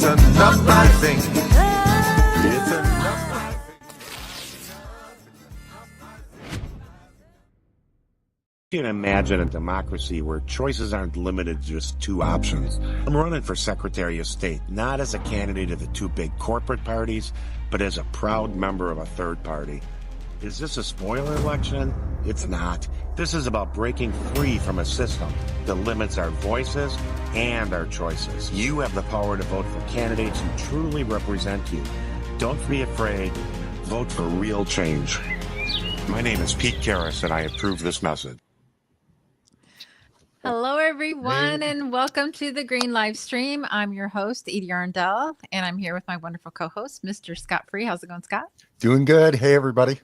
It's enough, I think. It's enough, I think. You can imagine a democracy where choices aren't limited to just two options. I'm running for Secretary of State, not as a candidate of the two big corporate parties, but as a proud member of a third party. Is this a spoiler election? It's not. This is about breaking free from a system that limits our voices and our choices. You have the power to vote for candidates who truly represent you. Don't be afraid. Vote for real change. My name is Pete Karras, and I approve this message. Hello, everyone, and welcome to the Green Live Stream. I'm your host, Edie Arndell, and I'm here with my wonderful co-host, Mr. Scott Free. How's it going, Scott? Doing good. Hey, everybody.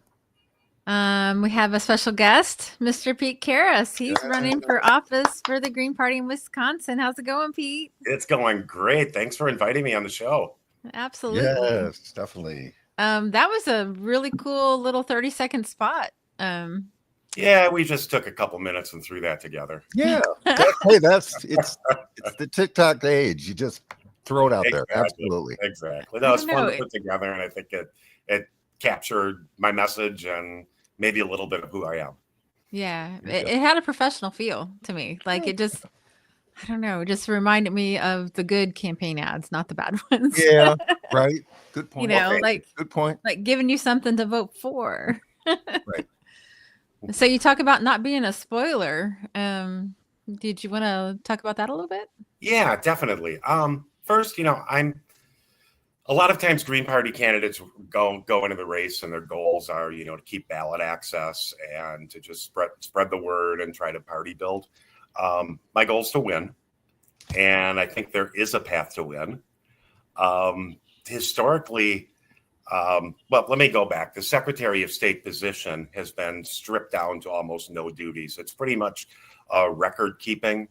We have a special guest, Mr. Pete Karras. He's running for office for the Green Party in Wisconsin. How's it going, Pete? It's going great. Thanks for inviting me on the show. Absolutely. Yes, definitely. That was a really cool little 30-second spot. Yeah, we just took a couple minutes and threw that together. Yeah. It's the TikTok age. You just throw it out there. Absolutely. Exactly. That was fun to put together, and I think it captured my message and maybe a little bit of who I am. Yeah, it had a professional feel to me. Like it just, I don't know, it just reminded me of the good campaign ads, not the bad ones. Yeah, right. Good point. You know, good point. Like giving you something to vote for. Right. So you talk about not being a spoiler. Did you want to talk about that a little bit? Yeah, definitely. First, a lot of times Green Party candidates go into the race and their goals are, to keep ballot access and to just spread the word and try to party build. My goal is to win. And I think there is a path to win. Historically, let me go back. The Secretary of State position has been stripped down to almost no duties. It's pretty much record keeping.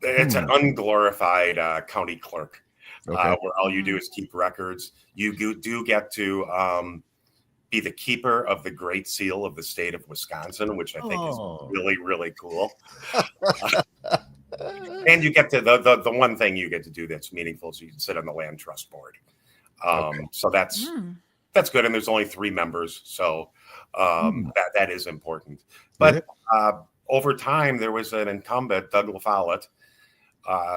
It's an unglorified county clerk. Where all you do is keep records. You do get to be the keeper of the Great Seal of the state of Wisconsin, which I think is really, really cool. And you get to the one thing you get to do that's meaningful is you can sit on the land trust board. So that's good. And there's only 3 members. So that is important. But over time, there was an incumbent, Doug LaFollette,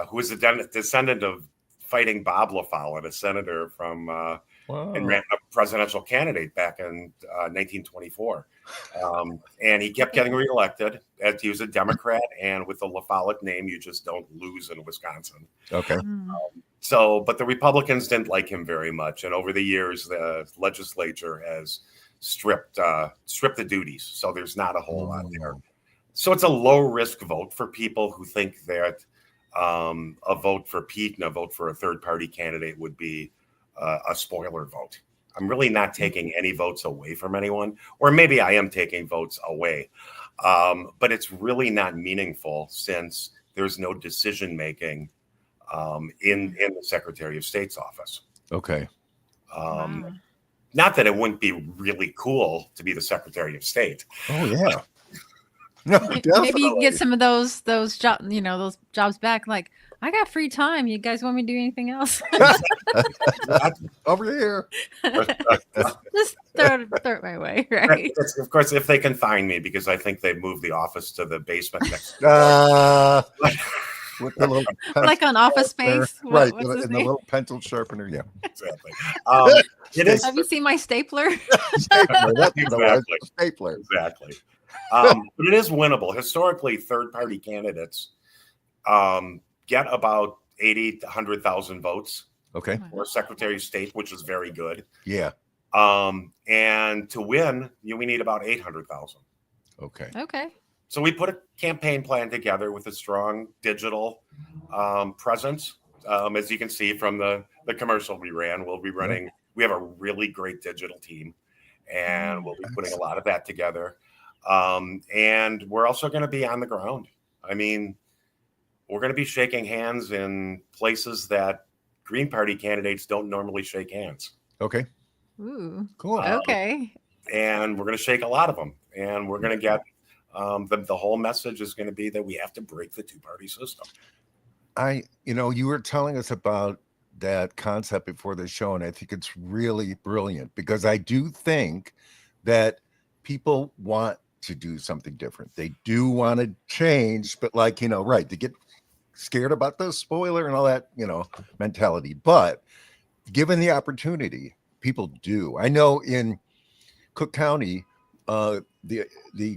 who was a descendant of fighting Bob LaFollette, a senator from and ran a presidential candidate back in 1924. And he kept getting reelected. As he was a Democrat, and with the LaFollette name, you just don't lose in Wisconsin. Okay. But the Republicans didn't like him very much. And over the years, the legislature has stripped the duties. So there's not a whole lot there. So it's a low risk vote for people who think that a vote for Pete and a vote for a third party candidate would be a spoiler vote. I'm really not taking any votes away from anyone, or maybe I am taking votes away. But it's really not meaningful since there's no decision making in the Secretary of State's office. Okay. Not that it wouldn't be really cool to be the Secretary of State. Oh yeah. No, maybe you can get some of those jobs, those jobs back. Like, I got free time. You guys want me to do anything else? Over here. Just throw it my way, right? Of course, if they can find me, because I think they moved the office to the basement next. With the little like on Office Space, right? In the little pencil sharpener, yeah. Exactly. Have you seen my stapler? Stapler. Exactly. But it is winnable. Historically, third-party candidates get about 80 to 100,000 votes. Okay. For Secretary of State, which is very good. Yeah. And to win, we need about 800,000. Okay. Okay. So we put a campaign plan together with a strong digital presence. As you can see from the commercial we ran, we'll be running. We have a really great digital team, and we'll be putting a lot of that together. And we're also going to be on the ground. I mean, we're going to be shaking hands in places that Green Party candidates don't normally shake hands. Okay. Ooh, cool. Okay. And we're going to shake a lot of them. And we're going to get the whole message is going to be that we have to break the two-party system. You were telling us about that concept before the show, and I think it's really brilliant because I do think that people want to do something different. They do want to change, but right, they get scared about the spoiler and all that, mentality. But given the opportunity, people do. I know in Cook County, the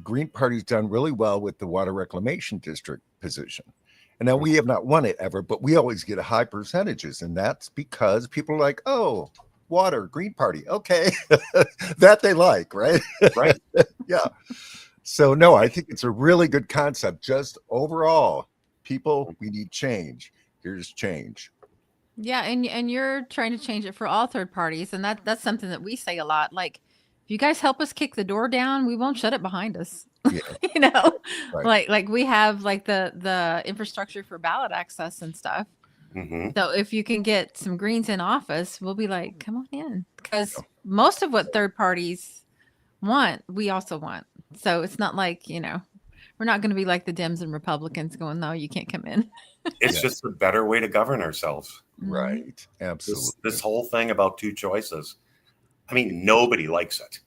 Green Party's done really well with the water reclamation district position. And now we have not won it ever, but we always get high percentages. And that's because people are like, oh, water, Green Party. Okay. That they like, right? Right. Yeah. So, no, I think it's a really good concept. Just overall, people, we need change. Here's change. Yeah, and you're trying to change it for all third parties, and that's something that we say a lot. Like, if you guys help us kick the door down, we won't shut it behind us. Yeah. You know, Right. like we have like the infrastructure for ballot access and stuff. Mm-hmm. So if you can get some Greens in office, we'll be like, come on in, because most of what third parties want, we also want. So it's not like, we're not going to be like the Dems and Republicans going, no, you can't come in. It's just a better way to govern ourselves. Right. Absolutely. This whole thing about two choices. I mean, nobody likes it.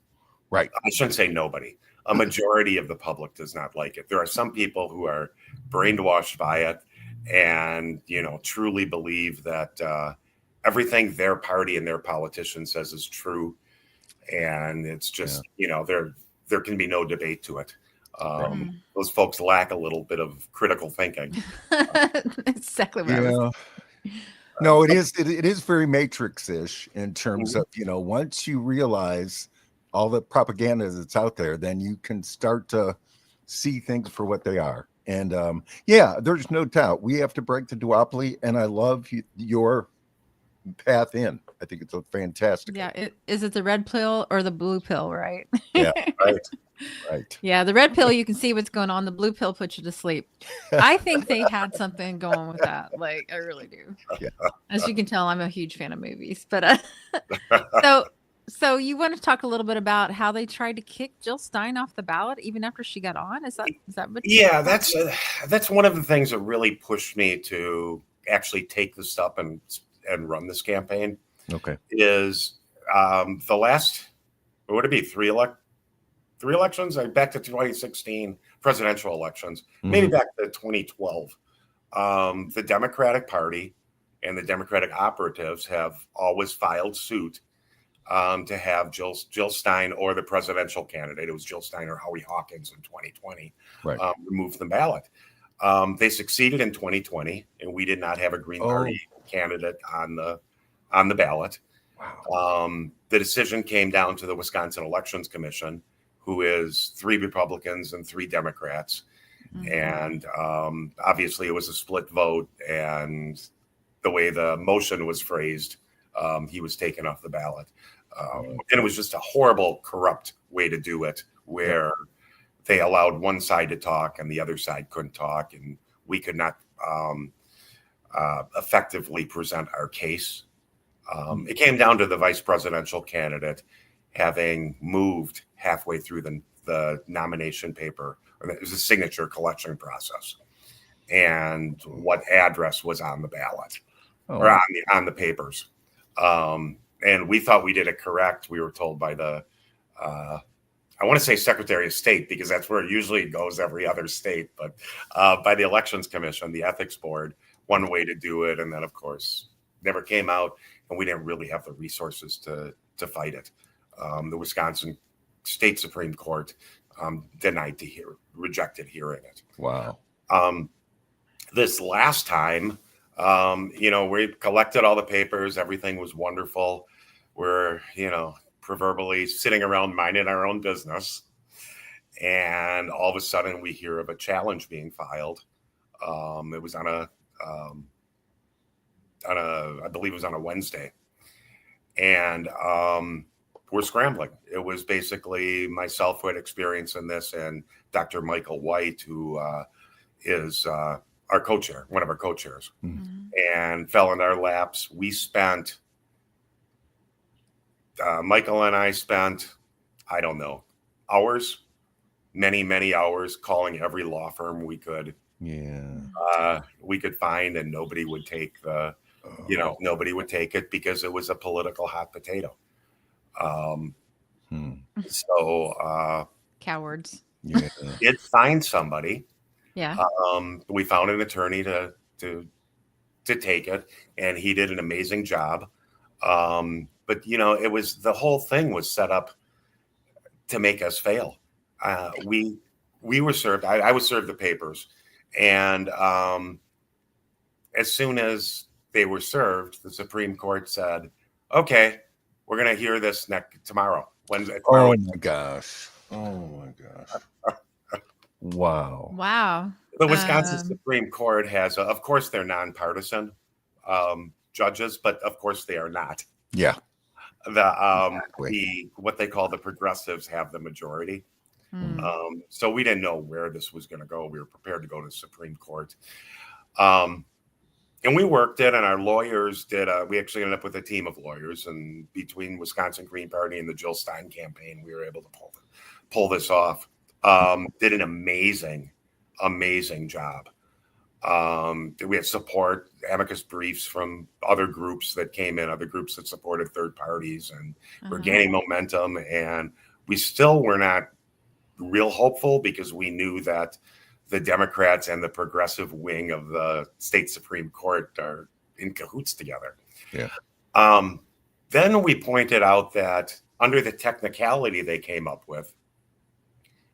Right. I shouldn't say nobody. A majority of the public does not like it. There are some people who are brainwashed by it and, truly believe that everything their party and their politician says is true. And it's just, there can be no debate to it. Those folks lack a little bit of critical thinking. Exactly what I was. No, it is very Matrix-ish in terms of, once you realize all the propaganda that's out there, then you can start to see things for what they are. And there's no doubt we have to break the duopoly. And I love your path in. I think it's a fantastic. Yeah. Is it the red pill or the blue pill, right? Yeah, right. Yeah, the red pill, you can see what's going on. The blue pill puts you to sleep. I think they had something going with that. Like, I really do. Yeah. As you can tell, I'm a huge fan of movies. But so you want to talk a little bit about how they tried to kick Jill Stein off the ballot even after she got on? Is that what? Yeah, that's one of the things that really pushed me to actually take this up and run this campaign. Okay. Is the last, what would it be, three elections, back to 2016 presidential elections, maybe back to 2012. The Democratic Party and the Democratic operatives have always filed suit to have Jill Stein or the presidential candidate, it was Jill Stein or Howie Hawkins in 2020, removed from the ballot. They succeeded in 2020, and we did not have a Green Party candidate on the ballot. Wow. The decision came down to the Wisconsin Elections Commission, who is 3 Republicans and 3 Democrats. And obviously it was a split vote. And the way the motion was phrased, he was taken off the ballot. And it was just a horrible, corrupt way to do it, where they allowed one side to talk and the other side couldn't talk. And we could not effectively present our case. It came down to the vice presidential candidate having moved halfway through the nomination paper, or it was a signature collection process, and what address was on the ballot or on the papers. And we thought we did it correct. We were told by the, I want to say Secretary of State, because that's where it usually goes every other state, but by the Elections Commission, the Ethics Board, one way to do it. And then, of course, never came out, and we didn't really have the resources to fight it. The Wisconsin State Supreme Court rejected hearing it. Wow. This last time, we collected all the papers. Everything was wonderful. We're, proverbially sitting around minding our own business. And all of a sudden we hear of a challenge being filed. It was I believe it was on a Wednesday. And we're scrambling. It was basically myself who had experience in this, and Dr. Michael White, who is our co-chair, one of our co-chairs, and fell in our laps. We spent, Michael and I spent, I don't know, hours, many, many hours calling every law firm we could Yeah. we could find, and nobody would take nobody would take it because it was a political hot potato. So Cowards. Yeah. did find somebody. Yeah. We found an attorney to take it, and he did an amazing job. But it was, the whole thing was set up to make us fail. We were served. I was served the papers, and as soon as they were served, the Supreme Court said, "Okay, we're going to hear this tomorrow." Wednesday. Tomorrow. Oh my gosh. Wow. Wow. The Wisconsin Supreme Court has, of course, they're nonpartisan judges, but of course they are not. Yeah. The what they call the progressives have the majority. So we didn't know where this was going to go. We were prepared to go to the Supreme Court. And we worked it, and our lawyers did. We actually ended up with a team of lawyers, and between Wisconsin Green Party and the Jill Stein campaign, we were able to pull this off. Did an amazing job. We had support, amicus briefs from other groups that came in, other groups that supported third parties, and we're gaining momentum. And we still were not real hopeful because we knew that the Democrats and the progressive wing of the state Supreme Court are in cahoots together. Yeah. Then we pointed out that under the technicality they came up with,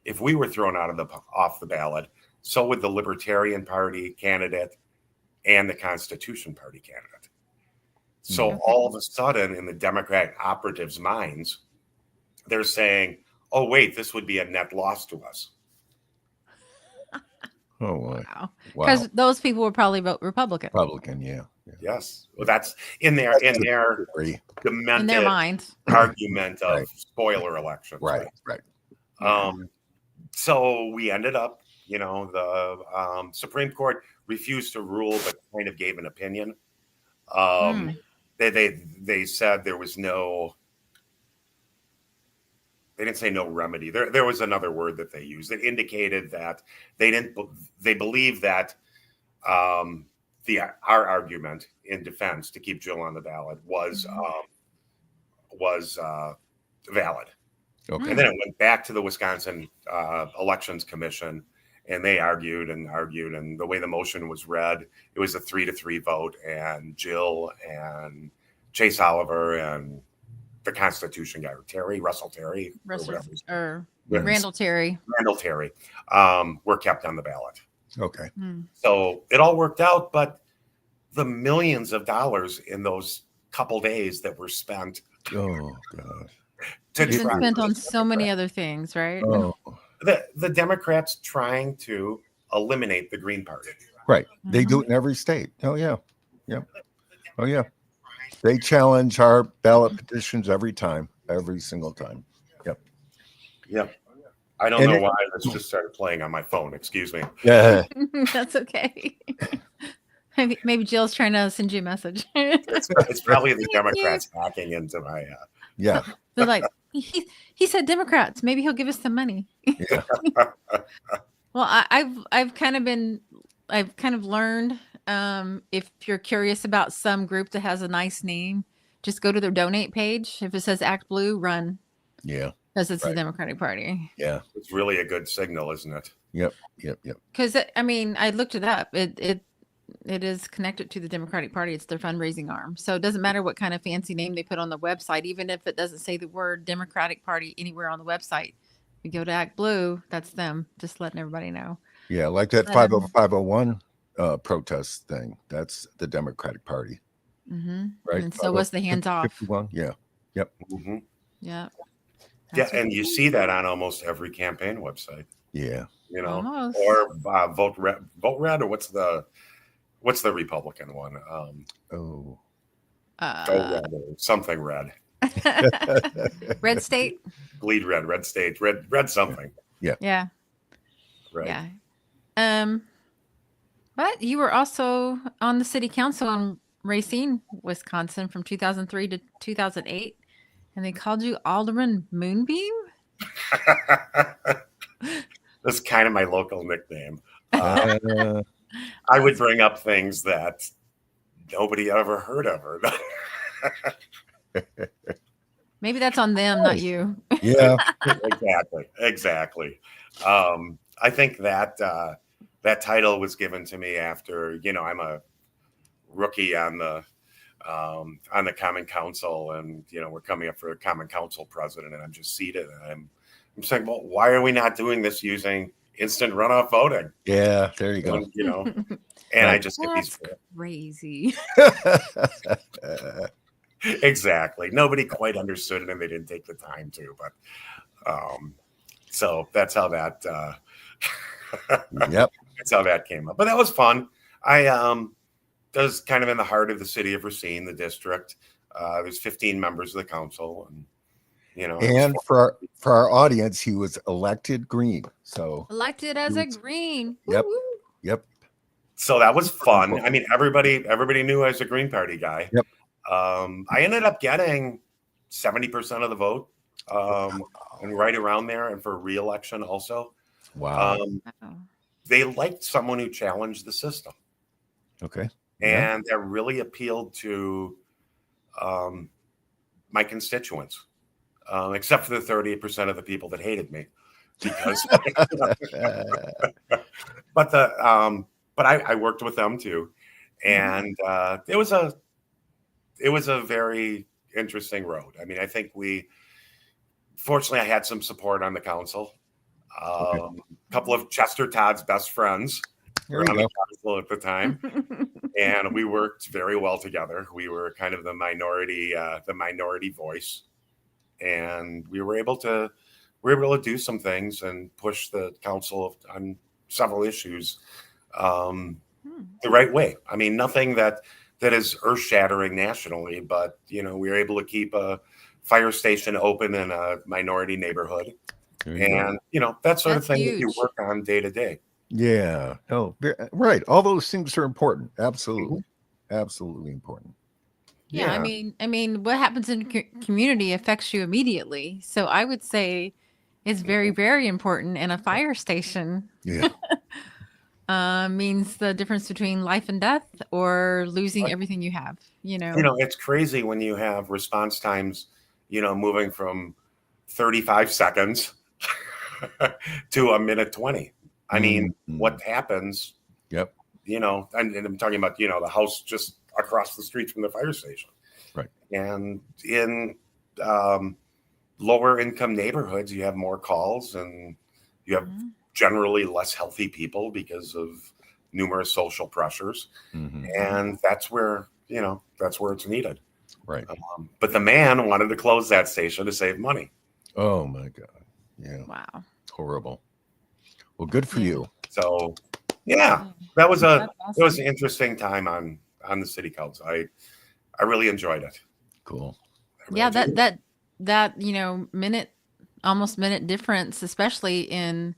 if we were thrown off the ballot, so would the Libertarian Party candidate and the Constitution Party candidate. So all of a sudden, in the Democratic operatives' minds, they're saying, "Oh, wait, this would be a net loss to us." Oh, wow. Because those people would probably vote Republican. Yeah. Yes. Well, that's in their demented in their minds argument of spoiler elections. Right. So we ended up, the Supreme Court refused to rule, but kind of gave an opinion. They said there was no. They didn't say no remedy. There was another word that they used that indicated that they believe that our argument in defense to keep Jill on the ballot was valid. Okay. And then it went back to the Wisconsin Elections Commission, and they argued, and the way the motion was read, it was a 3-3 vote, and Jill and Chase Oliver and the Constitution guy, Russell Terry, or Randall Terry, were kept on the ballot. Okay. So it all worked out, but the millions of dollars in those couple days that were spent. Oh gosh. It's been spent on so many other things, right? Oh. The Democrats trying to eliminate the Green Party. Right. They do it in every state. Oh yeah. Yep. Oh yeah. They challenge our ballot petitions every single time. Yep. I don't know why this just started playing on my phone. Excuse me. Yeah. That's okay. Maybe Jill's trying to send you a message. It's probably the Democrats hacking into my. Yeah. They're like, he said Democrats. Maybe he'll give us some money. Yeah. Well, I've kind of learned. If you're curious about some group that has a nice name, just go to their donate page. If it says Act Blue, run. Yeah. Because it's the Democratic Party. Yeah. It's really a good signal, isn't it? Yep. Because I looked it up. It is connected to the Democratic Party. It's their fundraising arm. So it doesn't matter what kind of fancy name they put on the website, even if it doesn't say the word Democratic Party anywhere on the website. If you go to Act Blue, that's them. Just letting everybody know. Yeah, like that 501 protest thing. That's the Democratic Party. Right. And so was the hands off. 51. Yeah. Yep. Mm-hmm. Yeah. Yeah, and you see that on almost every campaign website. Yeah. Almost. Or vote red, or what's the Republican one? Oh. Red or something red. Red state. Bleed red, red state, red something. Yeah. Right. Yeah. But you were also on the city council in Racine, Wisconsin, from 2003 to 2008, and they called you Alderman Moonbeam. That's kind of my local nickname. Uh, I would bring up things that nobody ever heard of. Or Maybe that's on them, not you. yeah. exactly. I think that that title was given to me after, I'm a rookie on the Common Council, and we're coming up for a Common Council president, and I'm just seated, and I'm saying, well, why are we not doing this using instant runoff voting? Yeah. There you go. And, and I just get these crazy. exactly. Nobody quite understood it, and they didn't take the time to. But so that's how that Yep. that's how that came up. But that was fun. I was kind of in the heart of the city of Racine, the district. There's 15 members of the council, and And for our audience, he was elected green. So Elected as a green. Yep. Woo-woo. Yep. so that was fun. I mean, everybody knew I was a Green Party guy. Yep. I ended up getting 70% of the vote, and right around there, and for re-election also. Wow. Wow. They liked someone who challenged the system, Okay. and that really appealed to my constituents, except for the 38% of the people that hated me, because. But I worked with them too, and it was a very interesting road. I mean, I think fortunately, I had some support on the council. A couple of Chester Todd's best friends were on the council at the time, and we worked very well together. We were kind of the minority voice, and we were able to do some things and push the council on several issues the right way. I mean, nothing that is earth-shattering nationally, but we were able to keep a fire station open in a minority neighborhood, and that sort of thing that you work on day to day. Yeah. Oh, right. All those things are important. Absolutely. Absolutely important. Yeah, I mean, what happens in community affects you immediately. So I would say it's very, very important. And a fire station means the difference between life and death or losing everything you have. It's crazy when you have response times, moving from 35 seconds to a minute 20. I mean, what happens? Yep. And I'm talking about, the house just across the street from the fire station. Right. And in lower income neighborhoods, you have more calls, and you have generally less healthy people because of numerous social pressures. And that's where it's needed. Right. But the man wanted to close that station to save money. Oh my God. Yeah. Wow. Horrible. Well, good for you. So that was awesome. It was an interesting time on the city council. I really enjoyed it. Cool. Yeah, that almost minute difference, especially in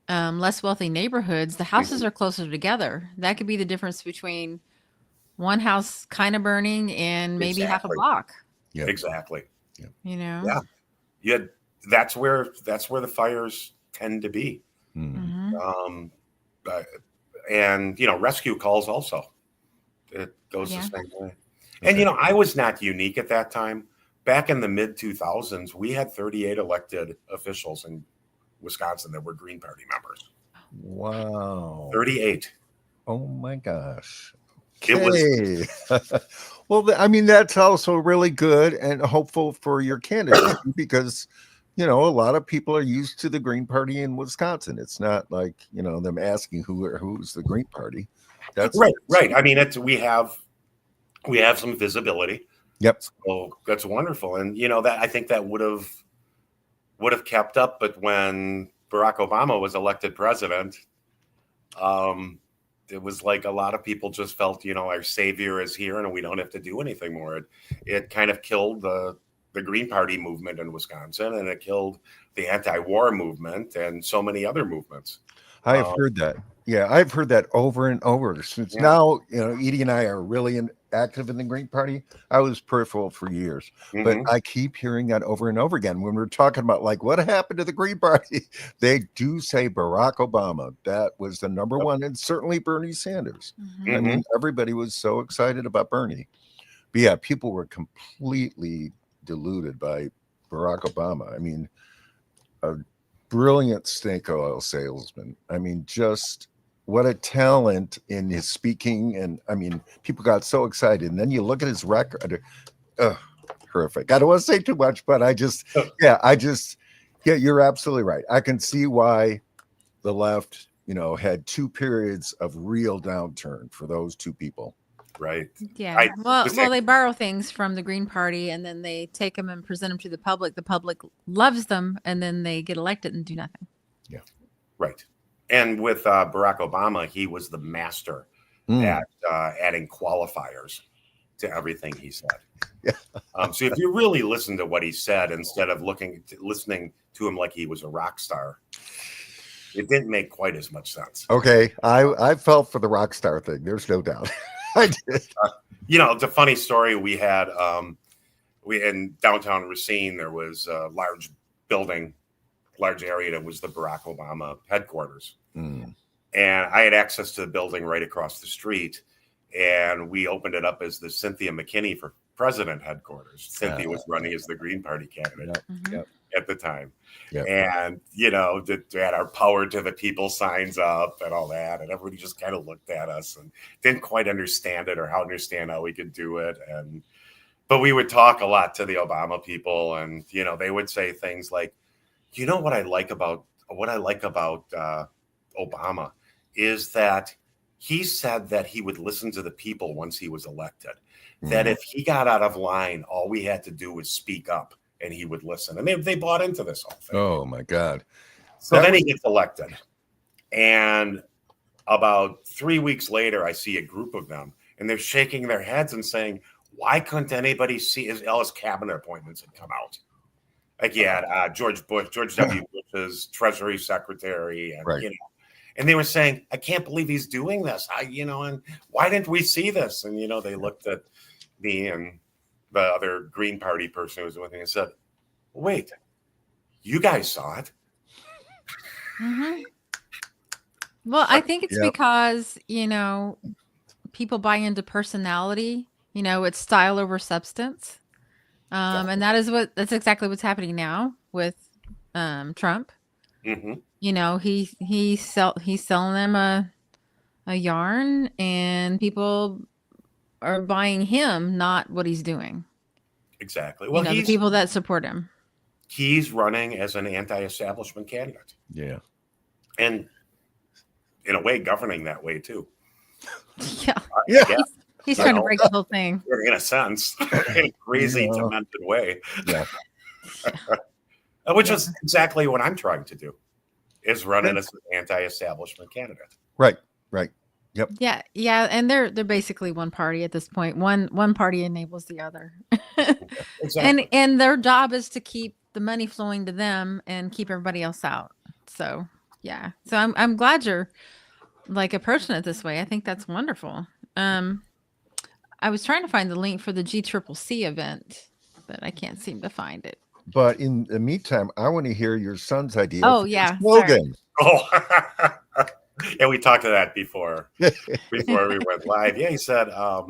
less wealthy neighborhoods, the houses are closer together. That could be the difference between one house kind of burning and maybe half a block. Yeah. Exactly. Yeah. That's where the fires tend to be. And rescue calls also. It goes the same way. And I was not unique at that time. Back in the mid 2000s, we had 38 elected officials in Wisconsin that were Green Party members. Wow. 38. Oh my gosh. Okay. It was well, I mean, that's also really good and hopeful for your candidate because a lot of people are used to the Green Party in Wisconsin. It's not like them asking who's the Green Party. That's right. I mean, we have some visibility. Yep. So that's wonderful, and that I think that would have kept up. But when Barack Obama was elected president, it was like a lot of people just felt, our savior is here, and we don't have to do anything more. It kind of killed the Green Party movement in Wisconsin, and it killed the anti-war movement and so many other movements. I have heard that. Yeah, I've hered that over and over since now, Edie and I are really active in the Green Party. I was peripheral for years, but I keep hearing that over and over again when we're talking about like what happened to the Green Party. They do say Barack Obama. That was the number one, and certainly Bernie Sanders. I mean, everybody was so excited about Bernie. But yeah, people were completely deluded by Barack Obama. I mean, a brilliant snake oil salesman. I mean, just what a talent in his speaking. And I mean, people got so excited. And then you look at his record. Horrific. I don't want to say too much, but yeah, you're absolutely right. I can see why the left, had 2 periods of real downturn for those 2 people. Right. Yeah. Well, they borrow things from the Green Party and then they take them and present them to the public. The public loves them and then they get elected and do nothing. Yeah. Right. And with Barack Obama, he was the master at adding qualifiers to everything he said. Yeah. So if you really listen to what he said instead of listening to him like he was a rock star, it didn't make quite as much sense. Okay. I felt for the rock star thing. There's no doubt. I did. It's a funny story. We had in downtown Racine, there was a large area that was the Barack Obama headquarters. And I had access to the building right across the street. And we opened it up as the Cynthia McKinney for president headquarters. Cynthia was running as the Green Party candidate at the time. Yep. And, had our power to the people signs up and all that. And everybody just kind of looked at us and didn't quite understand it or understand how we could do it. But we would talk a lot to the Obama people. And, they would say things like, what I like about Obama is that he said that he would listen to the people once he was elected, that if he got out of line, all we had to do was speak up and he would listen. And they bought into this whole thing. Oh, my God. So then he gets elected. And about 3 weeks later, I see a group of them and they're shaking their heads and saying, why couldn't anybody see all his cabinet appointments had come out? Like, George W. Bush's Treasury Secretary. And, right. And they were saying, I can't believe he's doing this. And why didn't we see this? And, they looked at me and the other Green Party person who was with me and said, wait, you guys saw it. Well, I think it's because, people buy into personality, it's style over substance. And that's exactly what's happening now with Trump. He's selling them a yarn and people are buying him, not what he's doing. Exactly. Well, the people that support him. He's running as an anti-establishment candidate. Yeah. And in a way, governing that way too. Yeah. He's trying to break the whole thing. In a sense, in a crazy, demented way. Yeah. Which is exactly what I'm trying to do, is running as an anti-establishment candidate. Right. Yep. Yeah. And they're basically one party at this point. One party enables the other. Exactly. And their job is to keep the money flowing to them and keep everybody else out. So yeah. So I'm glad you're like approaching it this way. I think that's wonderful. I was trying to find the link for the GCCC event, but I can't seem to find it. But in the meantime, I want to hear your son's idea. Oh, yeah. Slogan. Oh, yeah, we talked to that before we went live. Yeah, he said, all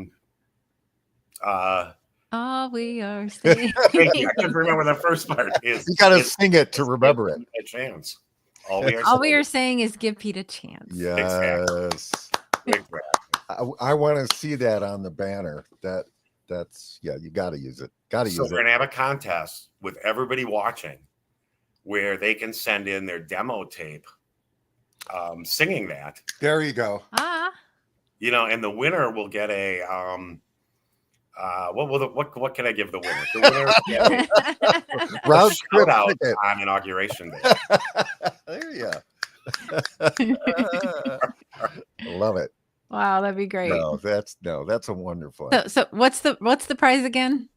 we are saying. Thank you. I couldn't remember the first part. You got to sing it to remember it. A chance. All we are saying is give Pete a chance. Yes. Exactly. I want to see that on the banner. That's you got to use it. Got to use it. So we're gonna have a contest with everybody watching, where they can send in their demo tape, singing that. There you go. And the winner will get a what can I give the winner? The winner round shout out on inauguration day. There you go. Love it. Wow, that'd be great. That's a wonderful. So what's the prize again?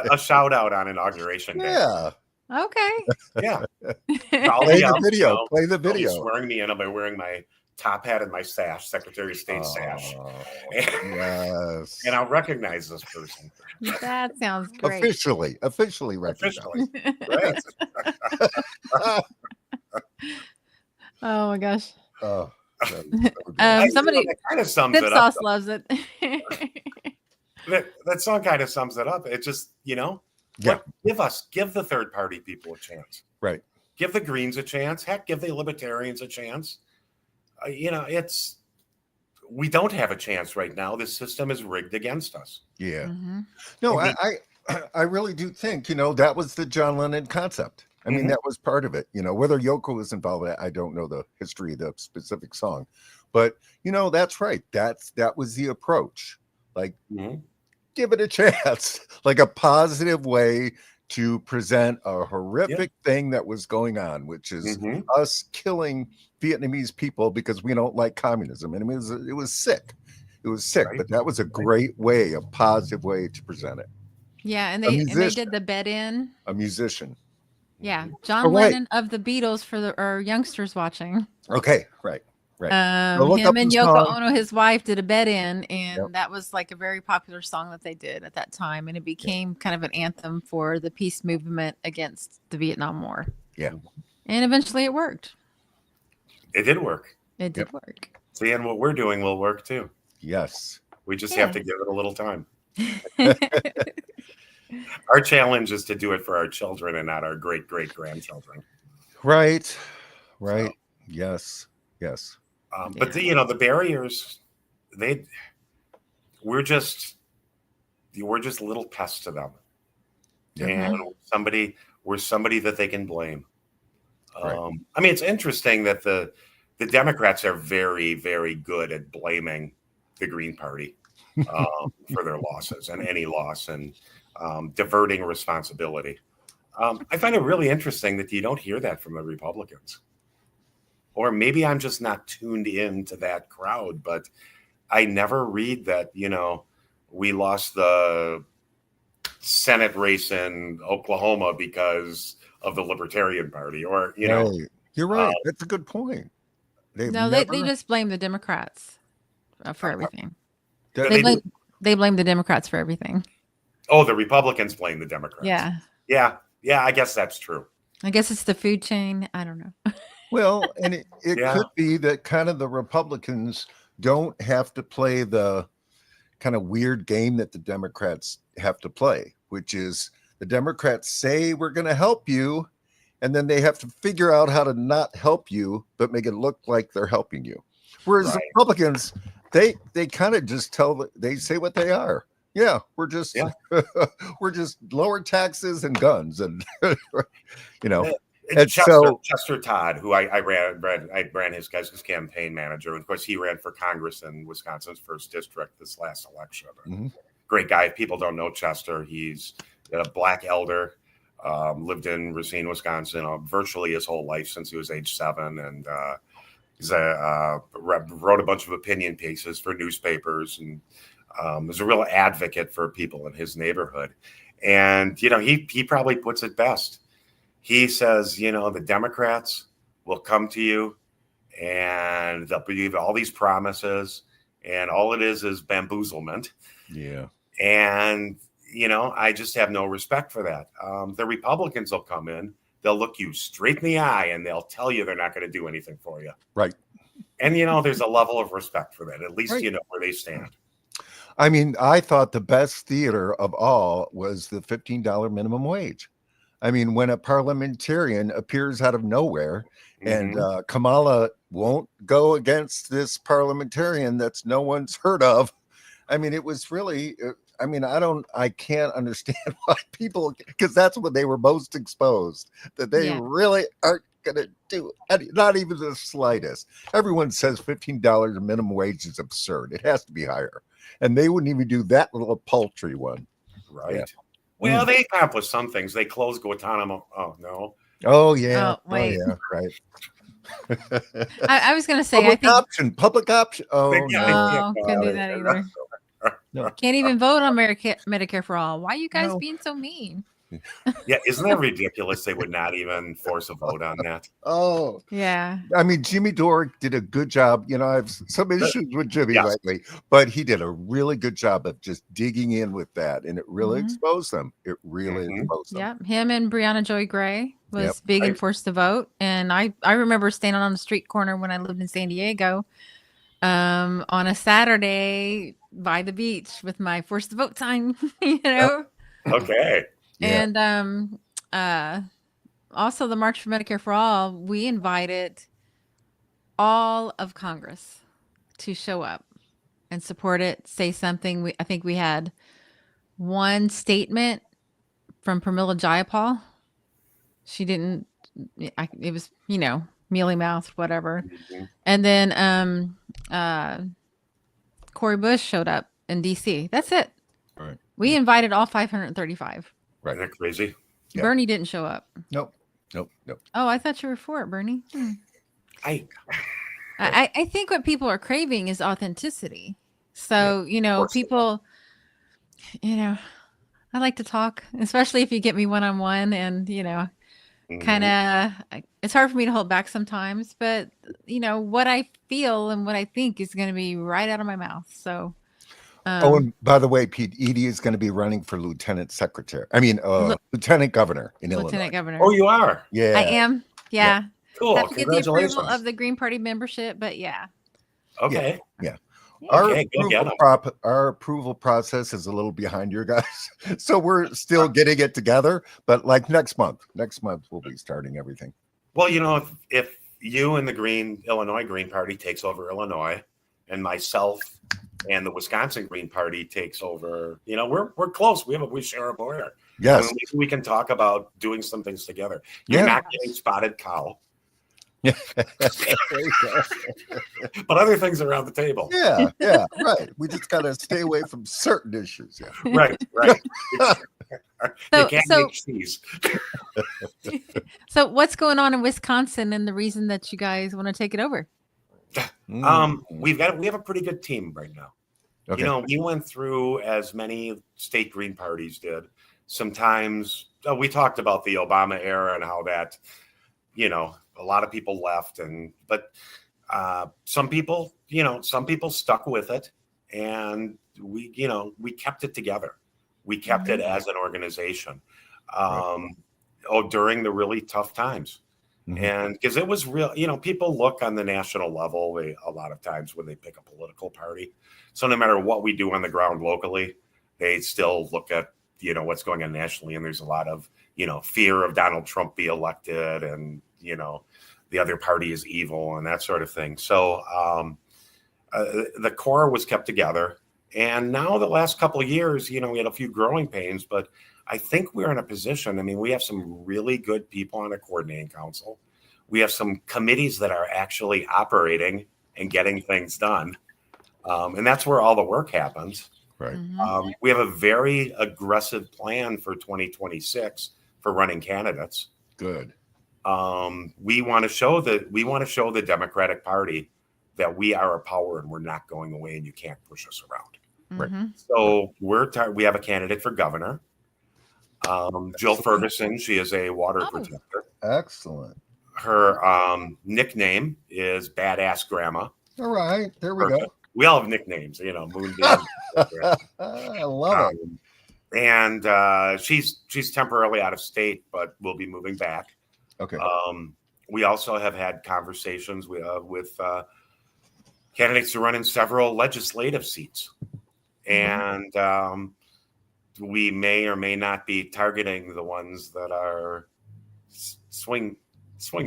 a shout out on inauguration day. Yeah. Okay. Yeah. Play the video. Play the video. Swearing me in. I'll be wearing my top hat in my sash, Secretary of State sash. Yes. And I'll recognize this person. That sounds great. Officially recognized. Right. Oh my gosh. Oh, that was so good. Somebody, that kind of sums Dip it up. Sauce loves it. That song kind of sums it up. It just, Yeah. give the third party people a chance. Right. Give the Greens a chance. Heck, give the Libertarians a chance. We don't have a chance right now. This system is rigged against us. Yeah. Mhm. No, I I really do think, that was the John Lennon concept. I mean, that was part of it. Whether Yoko was involved, I don't know the history of the specific song, but that's right. That was the approach. Like, give it a chance, like a positive way to present a horrific thing that was going on, which is us killing Vietnamese people because we don't like communism. And it was sick. It was sick, Right. but that was a great way, a positive way to present it. Yeah, and they did the bed in. A musician. Yeah, John Lennon of the Beatles for our youngsters watching. Okay, right. Him and Yoko Ono, his wife, did a bed in, and Yep. that was like a very popular song that they did at that time, and it became kind of an anthem for the peace movement against the Vietnam War. Yeah, and eventually it worked. It did work. It did work. See, and what we're doing will work too. Yes. We just have to give it a little time. Our challenge is to do it for our children and not our great grandchildren. Right. So, yes. But the barriers, we're just little pests to them, and we're somebody that they can blame. Right. I mean, it's interesting that the Democrats are very, very good at blaming the Green Party for their losses and any loss, and diverting responsibility. I find it really interesting that you don't hear that from the Republicans. Or maybe I'm just not tuned into that crowd, but I never read that, we lost the Senate race in Oklahoma because of the Libertarian Party, or, Right. You're right. That's a good point. They just blame the Democrats for everything. They blame the Democrats for everything. Oh, the Republicans blame the Democrats. Yeah. Yeah, I guess that's true. I guess it's the food chain. I don't know. Well, and it could be that kind of the Republicans don't have to play the kind of weird game that the Democrats have to play, which is the Democrats say we're going to help you, and then they have to figure out how to not help you, but make it look like they're helping you. Whereas the Republicans, they kind of just they say what they are. Yeah, we're just lower taxes and guns, and And Chester Todd, who I ran his campaign manager. Of course, he ran for Congress in Wisconsin's 1st district this last election. Great guy. If people don't know Chester, he's a black elder, lived in Racine, Wisconsin, virtually his whole life since he was age 7. And he's wrote a bunch of opinion pieces for newspapers, and is a real advocate for people in his neighborhood. And, he probably puts it best. He says, the Democrats will come to you and they'll believe all these promises, and all it is bamboozlement. Yeah. And, I just have no respect for that. The Republicans will come in, they'll look you straight in the eye, and they'll tell you they're not going to do anything for you. Right. And, there's a level of respect for that. At least you know where they stand. I mean, I thought the best theater of all was the $15 minimum wage. I mean, when a parliamentarian appears out of nowhere and Kamala won't go against this parliamentarian that's no one's heard of. I mean, it was really, I can't understand why people, because that's when they were most exposed, that they really aren't going to do not even the slightest. Everyone says $15 minimum wage is absurd. It has to be higher. And they wouldn't even do that little paltry one. Right. Yeah. Well, they accomplished some things. They closed Guantanamo. Oh, no. Oh, yeah. Oh, wait. Oh, yeah. Right. I was going to say, public option. Oh, no. Can't do that either. No. Can't even vote on Medicare for all. Why are you guys being so mean? Yeah, isn't that ridiculous? They would not even force a vote on that. Oh, Yeah. I mean, Jimmy Dore did a good job. You know, I have some issues with Jimmy Yes. lately, but he did a really good job of just digging in with that, and it really Mhm. exposed them. It really Mhm. exposed them. Yep. Him and Brianna Joy Gray was Yep. big and Right. forced to vote. And I remember standing on the street corner when I lived in San Diego on a Saturday by the beach with my forced to vote sign, you know. Okay. Yeah. And also the March for Medicare for All, we invited all of Congress to show up and support it, say something. I think we had one statement from Pramila Jayapal. She didn't, it was, mealy mouthed, whatever. Mhm. And then Cory Bush showed up in DC. That's it. Right. We invited all 535. Right. Isn't that crazy? Yeah. Bernie didn't show up. Nope. Oh, I thought you were for it, Bernie. I I think what people are craving is authenticity. So, course they people, I like to talk, especially if you get me one-on-one and, kind of, it's hard for me to hold back sometimes, but what I feel and what I think is going to be right out of my mouth. So, Oh, and by the way, Pete, Edie is going to be running for lieutenant governor in Illinois. Lieutenant Governor. Oh, you are? Yeah. I am. Yeah. Cool. Have to get the approval Congratulations. of the Green Party membership, but yeah. Okay. Our, Okay, go get 'em. our approval process is a little behind your guys, so we're still getting it together. But like next month we'll be starting everything. Well, if you and the Illinois Green Party takes over Illinois, and myself and the Wisconsin Green Party takes over, we're close. We share a border. Yes. I mean, we can talk about doing some things together. You're Yeah. not getting spotted cow, There you go. but other things are on the table. Yeah, right. We just gotta stay away from certain issues. Yeah. Right. You can't So- make cheese. So what's going on in Wisconsin and the reason that you guys want to take it over? We have a pretty good team right now. Okay. We went through as many state Green parties did. Sometimes we talked about the Obama era and how that, a lot of people left, but some people stuck with it, and we kept it together. We kept it as an organization. During the really tough times. Mhm. And because it was real, people look on the national level a lot of times when they pick a political party. So no matter what we do on the ground locally, they still look at, what's going on nationally. And there's a lot of, fear of Donald Trump be elected and, the other party is evil and that sort of thing. So the core was kept together. And now the last couple of years, we had a few growing pains, but I think we're in a position. I mean, we have some really good people on a coordinating council. We have some committees that are actually operating and getting things done. And that's where all the work happens. Right. Mhm. We have a very aggressive plan for 2026 for running candidates. Good. We want to show the Democratic Party that we are a power and we're not going away and you can't push us around. Right. Mhm. So we have a candidate for governor. Jill Ferguson, she is a water Oh. protector. Excellent. Her nickname is Badass Grandma. All right. There we Perfect. go. We all have nicknames, Moonbeam. I love it. And she's temporarily out of state, but will be moving back. Okay. We also have had conversations with candidates to run in several legislative seats. And we may or may not be targeting the ones that are swing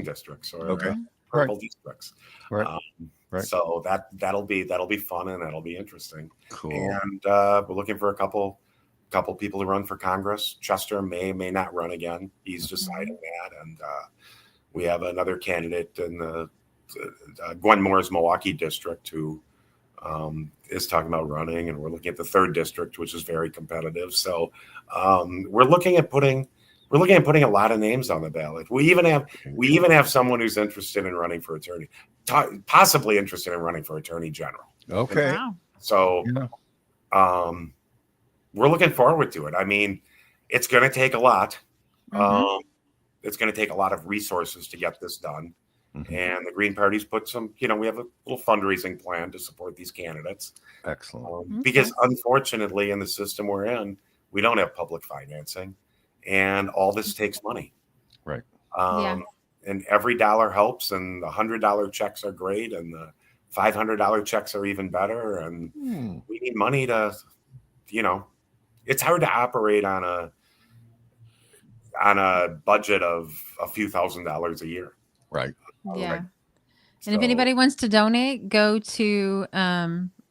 districts or Okay. purple districts. Right. Right. So that'll be fun and that'll be interesting. Cool. And we're looking for a couple people to run for Congress. Chester may not run again. He's deciding that, and we have another candidate in the Gwen Moore's Milwaukee district who is talking about running, and we're looking at the 3rd district, which is very competitive. So we're looking at putting a lot of names on the ballot. We even have someone who's interested in running for attorney, possibly interested in running for attorney general. Okay. Wow. So Yeah. we're looking forward to it. I mean, it's going to take a lot. It's going to take a lot of resources to get this done. Mm-hmm. And the Green Party's put some, we have a little fundraising plan to support these candidates. Excellent. Because unfortunately, in the system we're in, we don't have public financing, and all this takes money. Right. And every dollar helps, and the $100 checks are great, and the $500 checks are even better. And we need money to, it's hard to operate on a budget of a few $1,000s a year. Right. Yeah. And if anybody wants to donate, go to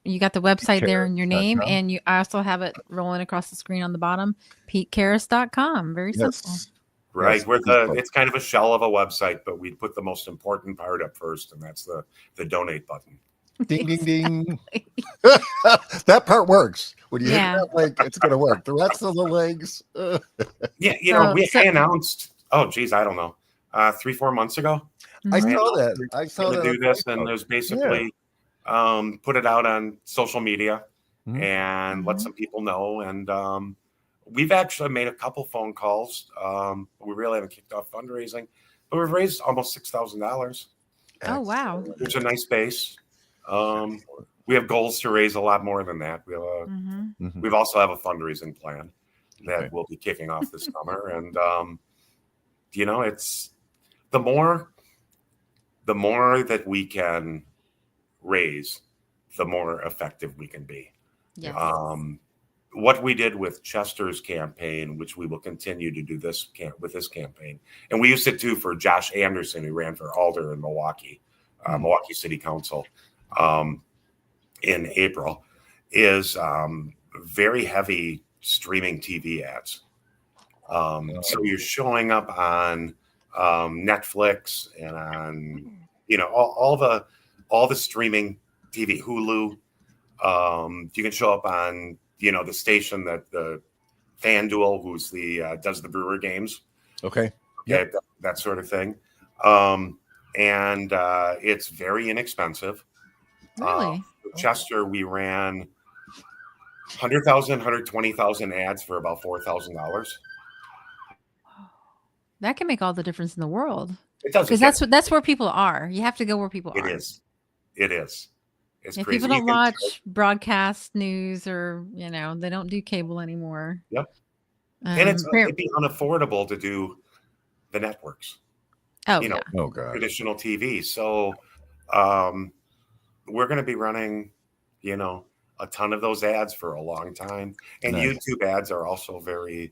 you got the website there in your name, and I also have it rolling across the screen on the bottom, PeteKarras.com. Very simple. Right. Yes. It's kind of a shell of a website, but we put the most important part up first, and that's the donate button. Ding, ding, ding. That part works. When you hit that link, it's going to work. The rest of the links. I announced, I don't know, 3-4 months ago. I saw that. I saw that. Do this, and there's basically put it out on social media and let some people know. And we've actually made a couple phone calls. We really haven't kicked off fundraising, but we've raised almost $6,000. Oh, wow. Which is a nice base. We have goals to raise a lot more than that. We have we've also have a fundraising plan that will be kicking off this summer. And, it's the more that we can raise, the more effective we can be. Yes. What we did with Chester's campaign, which we will continue to do with this campaign, and we used it too for Josh Anderson, who ran for Alder in Milwaukee City Council in April, is very heavy streaming TV ads. So you're showing up on Netflix and on all the streaming TV, Hulu. You can show up on the station that the FanDuel, who's does the Brewer games. Okay. That sort of thing. And it's very inexpensive. Really? Chester, we ran 100,000, 120,000 ads for about $4,000. That can make all the difference in the world. It does, because that's where people are. You have to go where people are. It is. It's if crazy. people don't watch broadcast news, or they don't do cable anymore. Yep. And it'd be unaffordable to do the networks. Oh, God. Traditional TV. So we're going to be running, a ton of those ads for a long time. And YouTube ads are also very,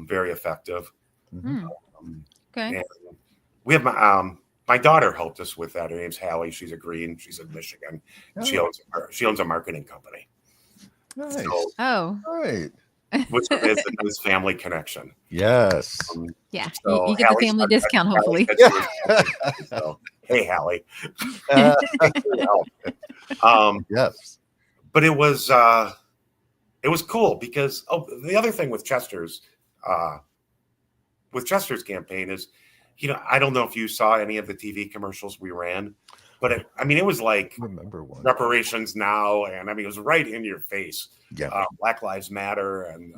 very effective. Okay. And we have my daughter helped us with that. Her name's Hallie. She's She's in Michigan. She owns a marketing company. Nice. So, right. Which is a nice family connection. Yes. You get the family discount, hopefully. So, hey, Hallie. Yes. But it was cool because the other thing with Chester's campaign is, I don't know if you saw any of the TV commercials we ran, but it was like reparations now, and it was right in your face. Yeah. Black Lives Matter, and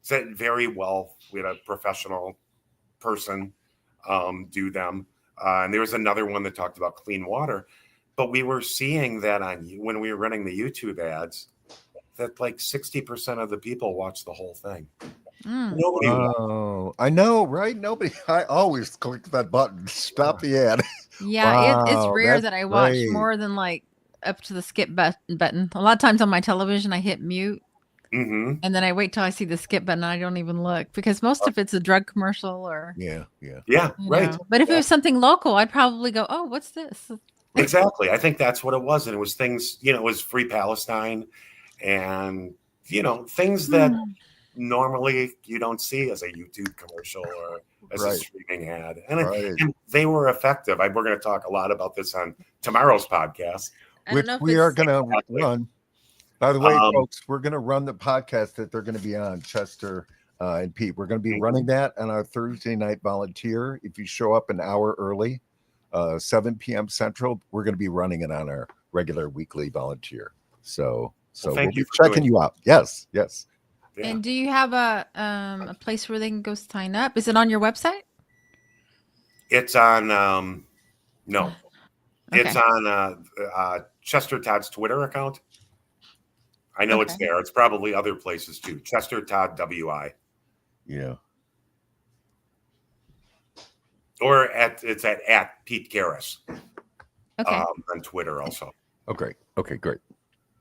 said very well. We had a professional person do them, and there was another one that talked about clean water. But we were seeing that when we were running the YouTube ads, that like 60% of the people watch the whole thing. Nobody. Oh, I know, right? Nobody. I always click that button. Stop the ad. Yeah, it's rare that I watch more than like up to the skip button. A lot of times on my television, I hit mute, and then I wait till I see the skip button. And I don't even look because most of it's a drug commercial or right. But if it was something local, I'd probably go, "Oh, what's this?" Exactly. I think that's what it was, and it was things. It was Free Palestine, and things that normally you don't see as a YouTube commercial or as a streaming ad. And they were effective. We're going to talk a lot about this on tomorrow's podcast, which we are going to run. By the way, folks, we're going to run the podcast that they're going to be on, Chester and Pete. We're going to be running that on our Thursday night volunteer. If you show up an hour early, 7 p.m. Central, we're going to be running it on our regular weekly volunteer. So we'll be checking you out. Yes. Yeah. And do you have a place where they can go sign up? Is it on your website? It's on no. It's Okay. on Chester Todd's Twitter account. I know it's Okay. there. It's probably other places too. Chester Todd WI. Yeah. Or it's at Pete Garris Okay. on Twitter also. Okay. Okay. Great.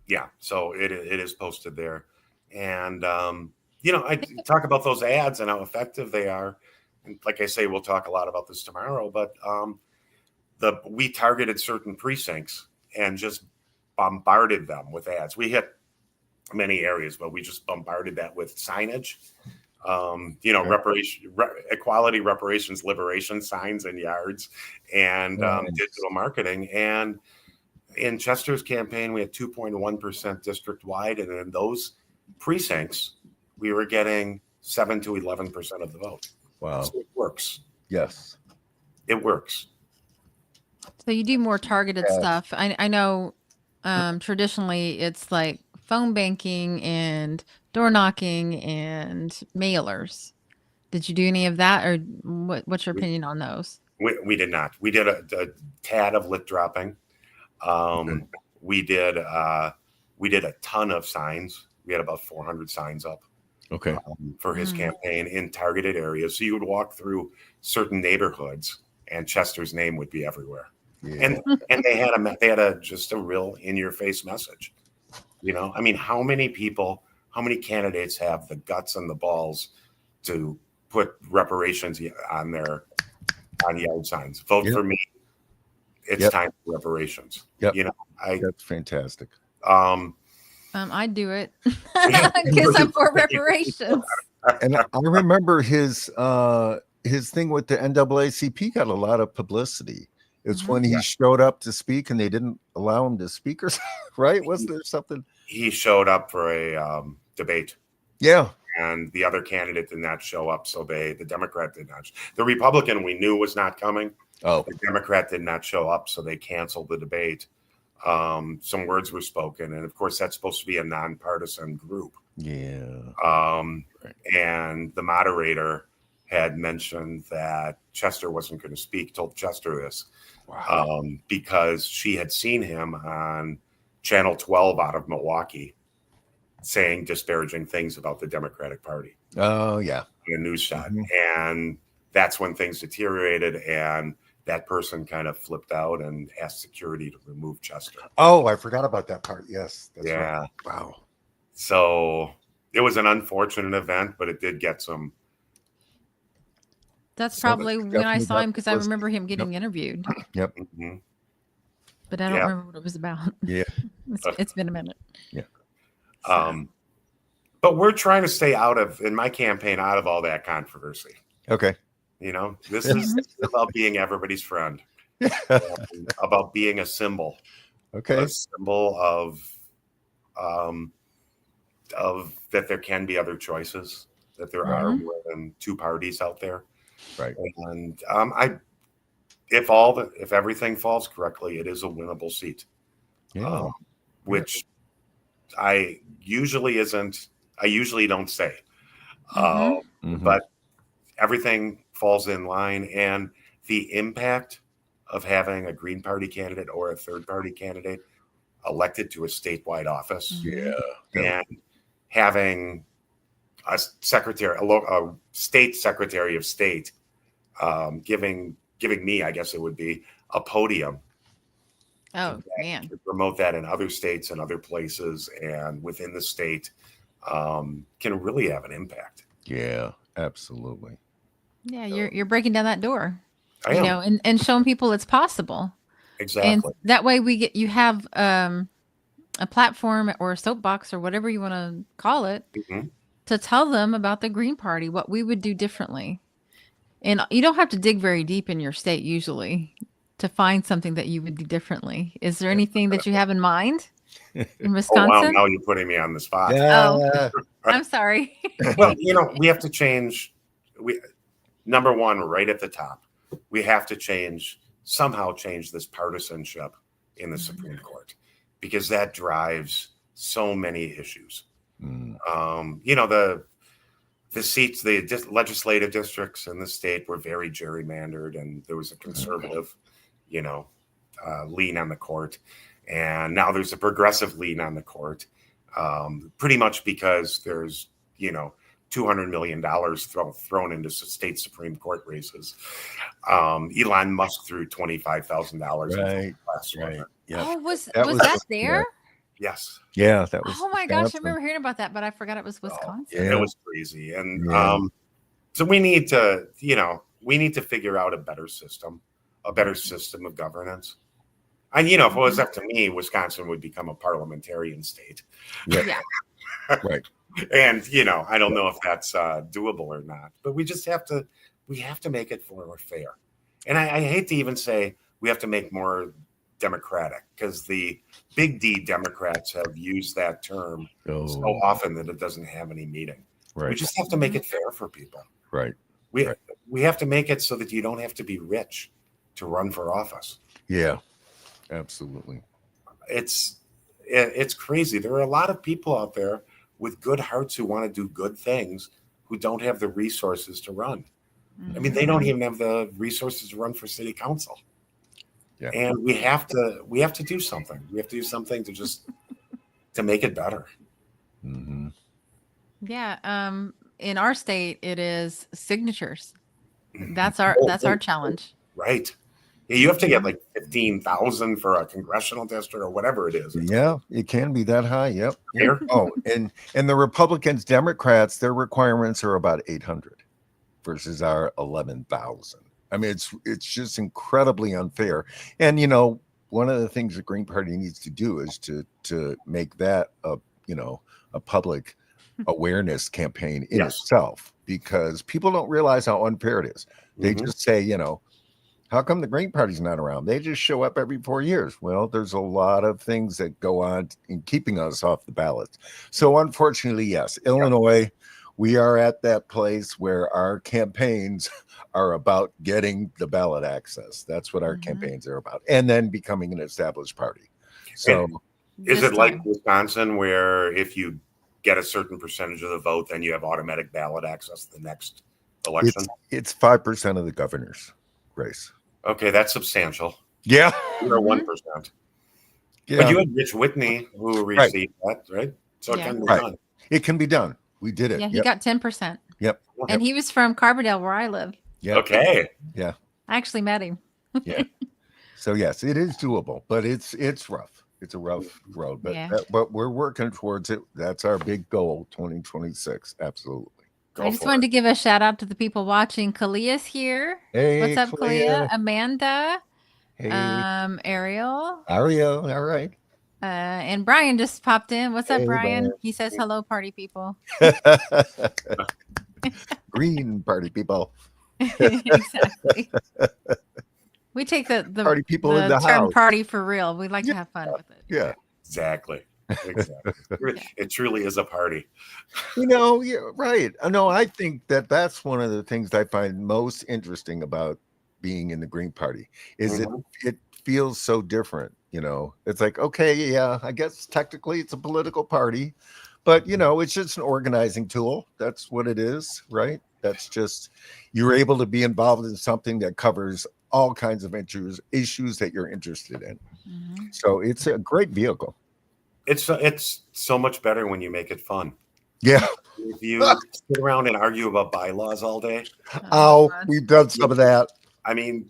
Yeah, so it is posted there. And I talk about those ads and how effective they are. And like I say, we'll talk a lot about this tomorrow, but we targeted certain precincts and just bombarded them with ads. We hit many areas, but we just bombarded that with signage. Equality, reparations, liberation signs in yards, and digital marketing. And in Chester's campaign, we had 2.1% district wide, and in those precincts, we were getting 7 to 11% of the vote. Wow. So it works. Yes. It works. So you do more targeted stuff. I know traditionally it's like phone banking and door knocking and mailers. Did you do any of that, or what's your opinion on those? We did not. We did a tad of lit dropping. We did a ton of signs. We had about 400 signs up. Okay. For his campaign in targeted areas. So you would walk through certain neighborhoods and Chester's name would be everywhere. Yeah. And they had just a real in your face message. I mean, how many candidates have the guts and the balls to put reparations on yard signs? Vote for me. It's time for reparations. Yep. That's fantastic. I do it because I'm for reparations. And I remember his thing with the NAACP got a lot of publicity. It's when he showed up to speak and they didn't allow him to speak, or right? Was there something? He showed up for a debate. Yeah. And the other candidate did not show up. So the Democrat did not. The Republican we knew was not coming. Oh. The Democrat did not show up. So they canceled the debate. Some words were spoken. And of course, that's supposed to be a nonpartisan group. Yeah. And the moderator had mentioned that Chester wasn't going to speak, told Chester this. Wow. Because she had seen him on Channel 12 out of Milwaukee saying disparaging things about the Democratic Party. Oh, yeah. In a news shot. And that's when things deteriorated, and that person kind of flipped out and asked security to remove Chester. Oh, I forgot about that part. Yes. That's yeah. Right. Wow. So it was an unfortunate event, but it did get some. That's probably when I saw him, because I remember him getting interviewed. Yep. Mm-hmm. But I don't remember what it was about. Yeah. It's been a minute. Yeah. So. But we're trying to stay out of all that controversy. Okay. This is about being everybody's friend, about being a symbol. Okay. A symbol of that there can be other choices, that there are more than two parties out there. Right. And if everything falls correctly, it is a winnable seat. Yeah. Which I usually don't say. But everything falls in line, and the impact of having a Green Party candidate or a third party candidate elected to a statewide office. Yeah. And having a state secretary of state giving me, I guess it would be, a podium. Oh, man. To promote that in other states and other places and within the state can really have an impact. Yeah, absolutely. Yeah, you're breaking down that door. I am. And showing people it's possible. Exactly. And that way you have a platform or a soapbox or whatever you want to call it to tell them about the Green Party, what we would do differently. And you don't have to dig very deep in your state usually to find something that you would do differently. Is there anything that you have in mind in Wisconsin? Oh, wow, now you're putting me on the spot. Yeah. Oh, I'm sorry. Well, we have to number one, right at the top, we have to somehow change this partisanship in the Supreme Court, because that drives so many issues. You know, the seats, the legislative districts in the state were very gerrymandered, and there was a conservative, you know, lean on the court, and now there's a progressive lean on the court, pretty much because there's, you know, $200 million thrown into state Supreme Court races. Elon Musk threw $25,000. Right. Right. Yeah. Oh, was That that there? Yes. Yeah, that was. Oh my gosh, I remember hearing about that, but I forgot it was Wisconsin. Yeah. It was crazy, and so we need to, you know, figure out a better system of governance. And you know, if it was up to me, Wisconsin would become a parliamentarian state. Yeah. Right. And you know, I don't know if that's doable or not, but we have to make it more fair. And I hate to even say we have to make more democratic, because the big D Democrats have used that term so often that it doesn't have any meaning. Right. We just have to make it fair for people. Right. We have to make it so that you don't have to be rich to run for office. Yeah, absolutely. It's crazy. There are a lot of people out there with good hearts who want to do good things who don't have the resources to run. I mean, they don't even have the resources to run for city council. Yeah. And we have to do something. We have to do something to just to make it better. Mm-hmm. Yeah. In our state, it is signatures. That's our challenge. Right. Yeah, you have to get like 15,000 for a congressional district or whatever it is. Yeah, it can be that high. Yep. Oh, and the Republicans, Democrats, their requirements are about 800 versus our 11,000. I mean, it's just incredibly unfair. And you know, one of the things the Green Party needs to do is to make that a public awareness campaign in itself, because people don't realize how unfair it is. They just say, you know, how come the Green Party's not around? They just show up every 4 years. Well, there's a lot of things that go on in keeping us off the ballots. So unfortunately, yes, Illinois, we are at that place where our campaigns are about getting the ballot access. That's what our campaigns are about. And then becoming an established party. So is it like Wisconsin, where if you get a certain percentage of the vote, then you have automatic ballot access to the next election? It's 5% of the governor's race. Okay, that's substantial. Yeah. You're 1%. Yeah. But you had Rich Whitney who received that, right? So it can be done. It can be done. We did it. Yeah, he got 10%. Yep. And he was from Carbondale, where I live. Yeah. Okay. Yeah. I actually met him. Yeah. So yes, it is doable, but it's rough. It's a rough road, but we're working towards it. That's our big goal, 2026. Absolutely. I just wanted to give a shout out to the people watching. Kalia's here. Hey, what's up, Kalia? Amanda. Hey. Ariel. All right. And Brian just popped in. What's up, Brian? He says hello, party people. Green party people. Exactly. We take the party people in the term house. Party for real. We like to have fun with it. Yeah. Exactly. It truly is a party. You know, yeah, right. No, I think that's one of the things I find most interesting about being in the Green Party is it feels so different. You know, it's like, okay, yeah, I guess technically it's a political party, but you know, it's just an organizing tool. That's what it is, right? That's just, you're able to be involved in something that covers all kinds of issues that you're interested in. So it's a great vehicle. It's so much better when you make it fun. Yeah. If you sit around and argue about bylaws all day. Oh, we've done some of that. I mean,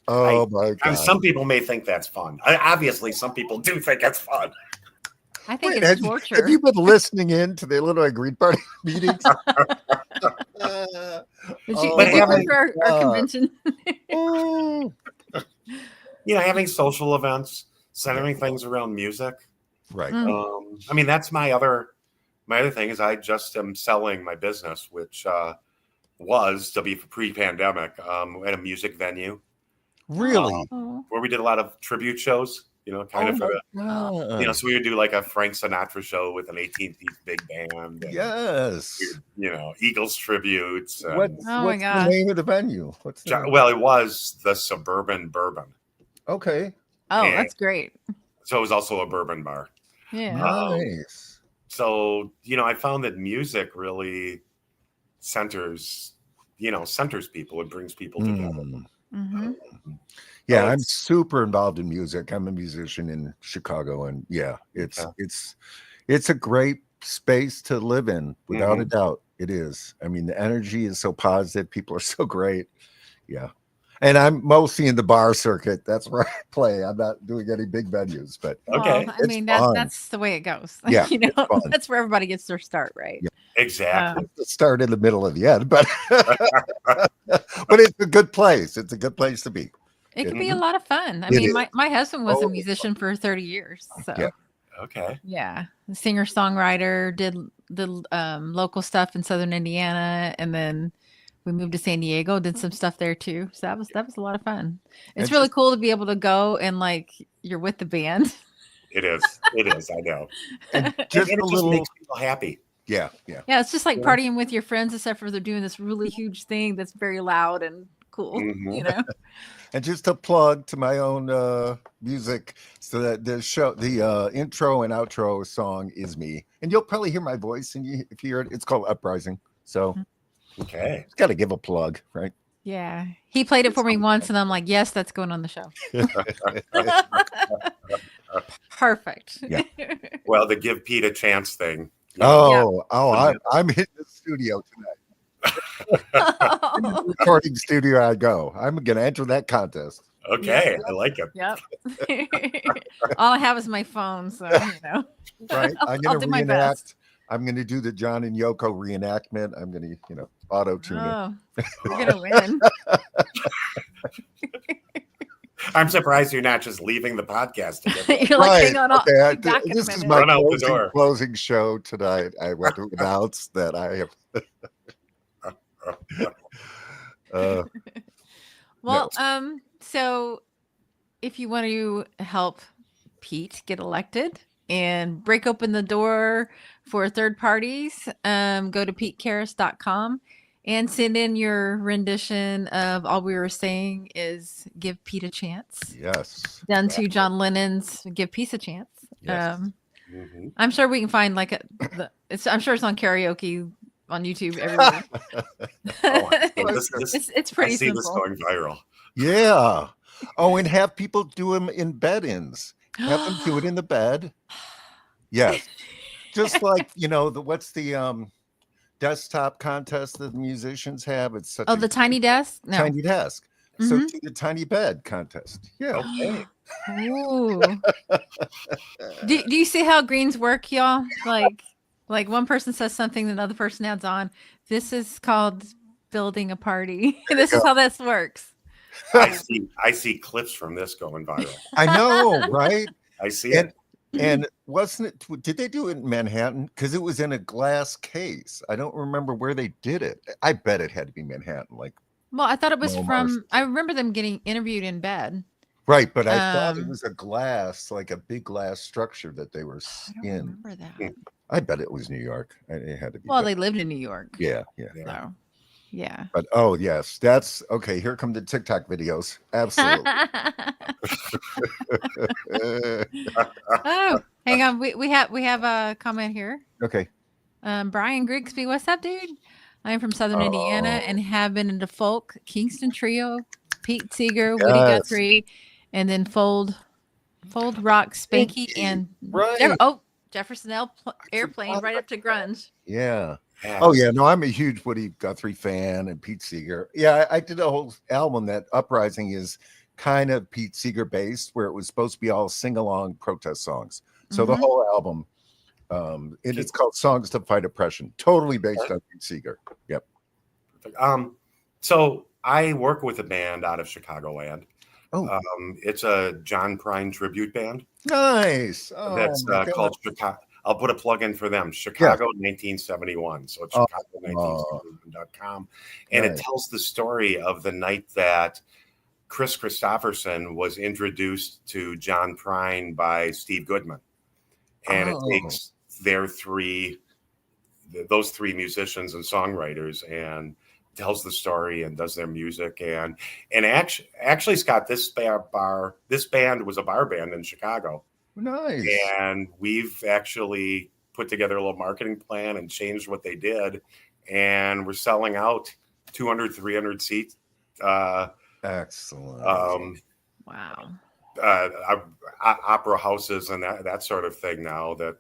my God. Some people may think that's fun. Obviously, some people do think it's fun. I think it's torture. Have you been listening in to the Illinois Green Party meetings? Did you come for our convention? You know, having social events, centering things around music. Right. I mean, that's my other thing is I just am selling my business, which was to be pre-pandemic at a music venue. Really? Where we did a lot of tribute shows, you know, kind of, you know, so we would do like a Frank Sinatra show with an 18th big band. And, yes. You know, Eagles tributes. What's the name of the venue? Well, it was the Suburban Bourbon. Okay. Oh, that's great. So it was also a bourbon bar. Yeah. Nice. So, I found that music really centers people. It brings people together. Mm-hmm. Yeah, So I'm it's- super involved in music. I'm a musician in Chicago, and yeah, Okay. it's a great space to live in, without a Mhm. doubt. It is. I mean, the energy is so positive. People are so great. Yeah. And I'm mostly in the bar circuit. That's where I play. I'm not doing any big venues, but Okay. Well, I it's mean fun. that's the way it goes. Yeah, You know, it's fun. that's where everybody gets their start, right? Yeah. Exactly. The start in the middle of the end, but but it's a good place. It's a good place to be. It can It, be a lot of fun. I it mean, is. my husband was a Oh, musician for 30 years. So Yeah. Okay. yeah, singer songwriter, did the local stuff in Southern Indiana, and then we moved to San Diego, did some stuff there too. So that was a lot of fun. It's And really just- cool to be able to go and like you're with the band. It is. It is. I know. and And just it a just little. makes people happy. Yeah. Yeah, it's just like Yeah. partying with your friends, except for they're doing this really huge thing that's very loud and cool. Mhm. You know. And just a plug to my own music, so that the intro and outro song is me, and you'll probably hear my voice, and if you hear it, it's called Uprising. So Okay. got to give a plug, right? Yeah, he played it for me once, and I'm like, yes, that's going on the show. Perfect. Yeah. Well, the give Pete a chance thing. I'm hitting the studio tonight. Recording studio, I go. I'm gonna enter that contest. Okay. I like it. Yep. All I have is my phone, so you know. Right? I'm I'll gonna do my best. reenact. I'm gonna do the John and Yoko reenactment. I'm gonna, auto tune it. Oh, you're gonna win. I'm surprised you're not just leaving the podcast to get You're like, Right. hang on. I'll Okay. be back in a This is minute. my Run out the door. closing show tonight. I want to announce that I have. Well, so if you want to help Pete get elected and break open the door for third parties, go to petekarras.com and send in your rendition of All We Were Saying is Give Pete a Chance. Yes. Done to John Lennon's Give Peace a Chance. Yes. Mhm. I'm sure we can find I'm sure it's on karaoke on YouTube everywhere. It's pretty I see this simple. going viral. Yeah. Oh, and have people do them in bed-ins. Have them do it in the bed. Yes. Just like, what's the desktop contest that the musicians have? It's such The tiny desk? No. tiny desk. So Mhm. do the tiny bed contest. Yeah. Okay. Ooh. do you see how greens work, y'all? Like one person says something, another person adds on. This is called building a party. This is how this works. I see clips from this going viral. I know, right? I see it. And wasn't it? Did they do it in Manhattan? Because it was in a glass case. I don't remember where they did it. I bet it had to be Manhattan. Well, I thought it was Almost. I remember them getting interviewed in bed. Right, but I thought it Um, was a glass, like a big glass structure that they were I don't in. remember that. I bet it was New York. It had to be. Well, but- they lived in New York. yeah. So, yeah. But oh yes, that's okay. Here come the TikTok videos. Absolutely. Oh, hang on. We have a comment here. Okay. Brian Grigsby, what's up, dude? I'm from Southern Indiana and have been into folk, Kingston Trio, Pete Seeger, Woody Yes. Guthrie, and then Fold Rock, Spanky, and Right. Jefferson Airplane, right up to grunge. Yeah. Yeah. Oh yeah. No, I'm a huge Woody Guthrie fan and Pete Seeger. Yeah, I did a whole album that Uprising is kind of Pete Seeger based, where it was supposed to be all sing along protest songs. So the Mhm. whole album, it's called Songs to Fight Oppression, totally based on Pete Seeger. Yep. So I work with a band out of Chicagoland. Oh. It's a John Prine tribute band. Nice. Oh, That's my God. called Chicago. I'll put a plug in for them. Chicago 1971. So it's Chicago1971.com. And Nice. it tells the story of the night that Chris Christopherson was introduced to John Prine by Steve Goodman. And it takes those three musicians and songwriters and tells the story and does their music. And actually, Scott, this band was a bar band in Chicago. Nice. And we've actually put together a little marketing plan and changed what they did. And we're selling out 200, 300 seats. Excellent. Wow. Opera houses and that sort of thing now. But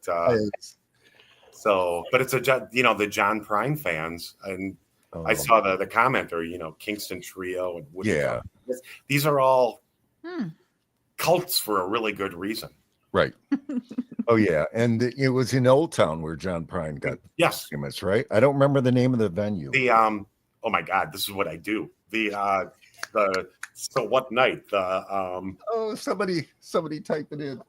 it's the John Prine fans, and I saw the commenter, Kingston Trio and yeah, these are all cults for a really good reason. Right. Oh yeah, and it was in Old Town where John Prine got famous, right? I don't remember the name of the venue. Oh my God, this is what I do. So what night? Somebody type it in.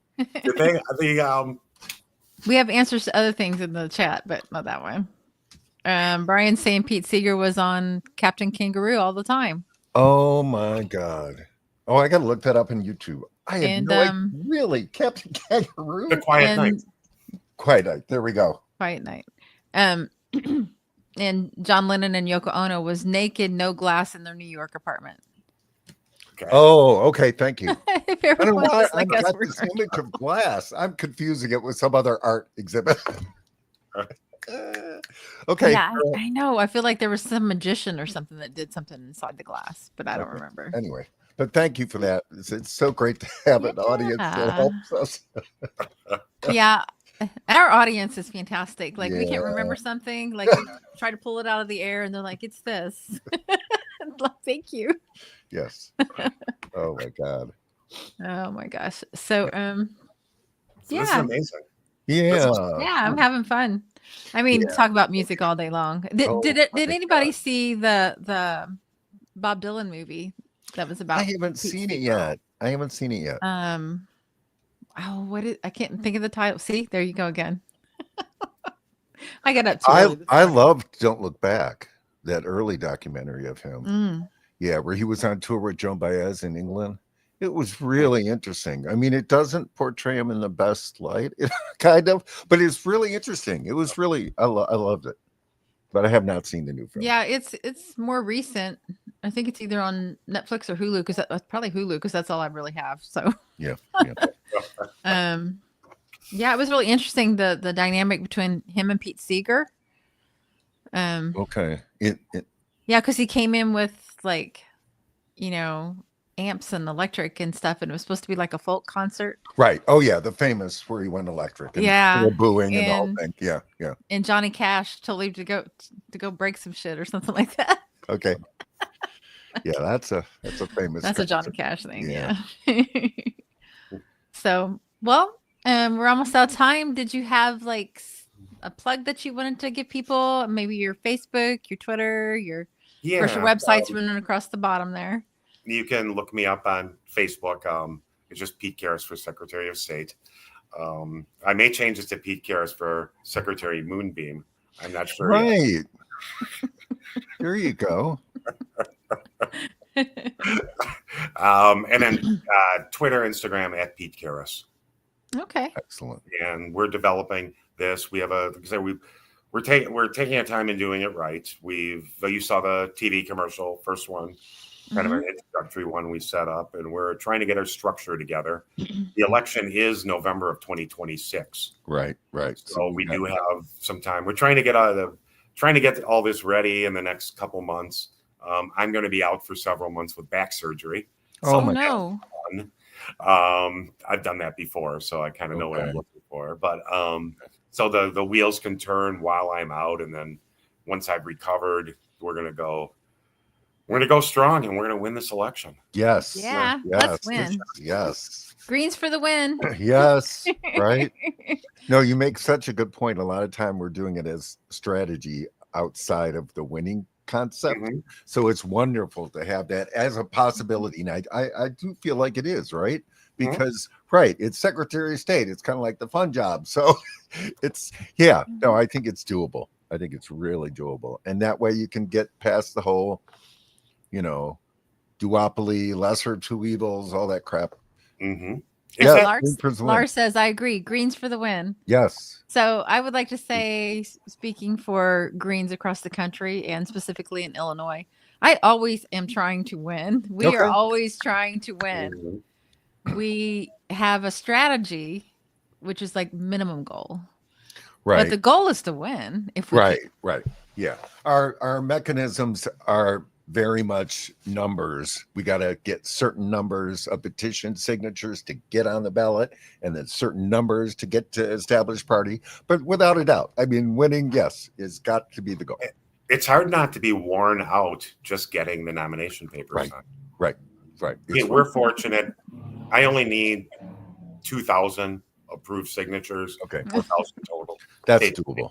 We have answers to other things in the chat, but not that one. Brian's saying Pete Seeger was on Captain Kangaroo all the time. Oh my God. Oh, I got to look that up on YouTube. I had no idea. Really? Captain Kangaroo? The Quiet Night. Quiet Night. There we go. Quiet Night. And John Lennon and Yoko Ono was naked, no glass in their New York apartment. Okay. Oh, okay. Thank you. I don't know why I got this image of glass. I'm confusing it with some other art exhibit. Okay. Yeah, I know. I feel like there was some magician or something that did something inside the glass, but I don't remember. Anyway, but thank you for that. It's so great to have an audience that helps us. Yeah. Our audience is fantastic. Like we can't remember something, like we try to pull it out of the air and they're like, it's this. Thank you. Yes. Oh my God. Oh my gosh. So This is amazing. Yeah. I'm having fun. I mean, talk about music all day long. Did anybody see the Bob Dylan movie that was about? I haven't seen it yet. I can't think of the title. See, there you go again. I got up too. I loved Don't Look Back, that early documentary of him. Yeah, where he was on tour with Joan Baez in England. It was really interesting. I mean, it doesn't portray him in the best light, kind of, but it's really interesting. It was really, I loved it, but I have not seen the new film. Yeah, it's more recent. I think it's either on Netflix or Hulu, because that's probably Hulu, because that's all I really have. So yeah. Yeah, it was really interesting, the dynamic between him and Pete Seeger. Okay. Yeah, because he came in with amps and electric and stuff, and it was supposed to be like a folk concert. Right. Oh yeah, the famous where he went electric. And booing and the whole thing. Yeah. And Johnny Cash told him to go break some shit or something like that. Okay. Yeah, that's a famous. That's a Johnny Cash thing. Yeah. So, well, we're almost out of time. Did you have like a plug that you wanted to give people? Maybe your Facebook, your Twitter, your websites running across the bottom there. You can look me up on Facebook. It's just Pete Karras for Secretary of State. I may change it to Pete Karras for Secretary Moonbeam. I'm not sure. Right. There you go. And then Twitter, Instagram at Pete Karras. Okay. Excellent. And we're developing this. We have we're taking our time and doing it right. You saw the TV commercial, first one, kind of an introductory one we set up, and we're trying to get our structure together. The election is November of 2026. Right. So we do have some time. We're trying to get all this ready in the next couple months. I'm going to be out for several months with back surgery. Oh no. I've done that before, so I kind of know what I'm looking for. But so the wheels can turn while I'm out, and then once I've recovered, we're gonna go strong, and we're gonna win this election. Yes. Yeah. Yes. Let's win. Yes. Greens for the win. Yes. Right. No, you make such a good point. A lot of time we're doing it as strategy outside of the winning concept. So it's wonderful to have that as a possibility. And I do feel like it is, right? Because it's Secretary of State. It's kind of like the fun job. So I think it's doable. I think it's really doable. And that way you can get past the whole, duopoly, lesser two evils, all that crap. Yeah, Lars says, I agree. Greens for the win. Yes. So I would like to say, speaking for Greens across the country and specifically in Illinois, I always am trying to win. We are always trying to win. We have a strategy, which is like minimum goal. Right. But the goal is to win. If we Right. Right. Yeah. Our mechanisms are very much numbers. We got to get certain numbers of petition signatures to get on the ballot, and then certain numbers to get to established party. But without a doubt, I mean, winning, yes, is got to be the goal. It's hard not to be worn out just getting the nomination papers Right. signed. Right. I mean, we're fortunate. I only need 2,000 approved signatures. Okay. 4,000 total. That's States. doable.